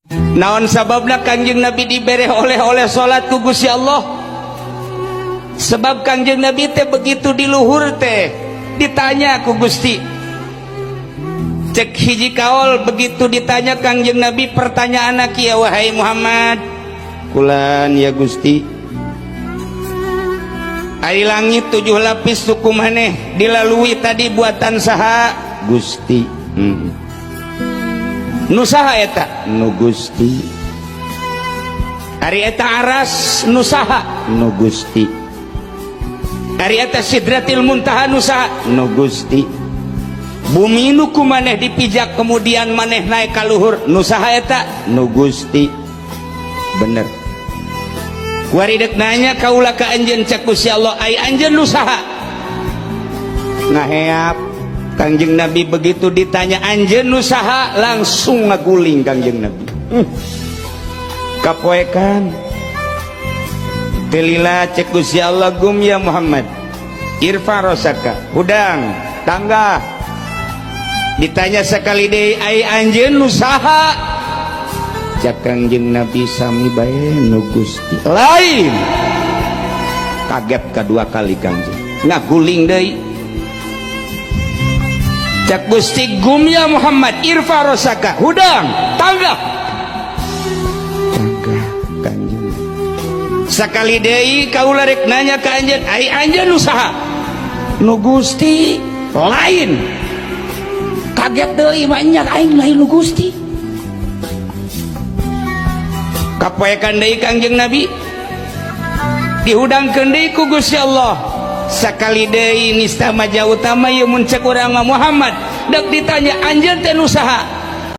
Naon sababna Kangjeng Nabi dibere oleh salat ku Gusti Allah? Sebab Kangjeng Nabi teh begitu di luhur teh ditanya ku Gusti. Cek hiji kaol begitu ditanya Kangjeng Nabi pertanyaan kieu, wahai Muhammad, kulan ya Gusti, ari langit 7 lapis suku maneh dilalui tadi buatan saha Gusti? Nu saha eta? Nu Gusti. Ari eta aras nu saha? Nu Gusti. Ari eta Sidratil Muntaha nu saha? Nu Gusti. Bumi nu ku maneh dipijak kemudian maneh naik ka luhur nu saha eta? Nu Gusti. Bener. Kuari dek nanya kaula ka anjeun cek Gusti Allah, ai anjeun nu saha? Ngaheap. Kangjeng Nabi begitu ditanya anjeun nu saha langsung ngaguling Kangjeng Nabi. Kapoekan. Telila cek Gusti Allah, gum ya Muhammad. Irfa rosaka, hudang, tangga. Ditanya sekali deui, ai anjeun nu saha? Cek Kangjeng Nabi sami bae nu Gusti. Lain. Kaget kedua kali Kangjeng. Ngaguling deui. Cak Gusti, gum ya Muhammad, irfa rosaka, hudang, tangga. Tangga Kanjeng. Sakali deui kaula rek nanya ka anjeun, ai anjeun nu saha? Nu Gusti. Lain. Kaget deui banyak aing lain nu Gusti. Kapoekan deui Kangjeng Nabi. Dihudangkeun deui ku Gusti Allah. Sakali deui nista maja utama ieu mun cek urang Muhammad dak ditanya anjeun teh nu saha?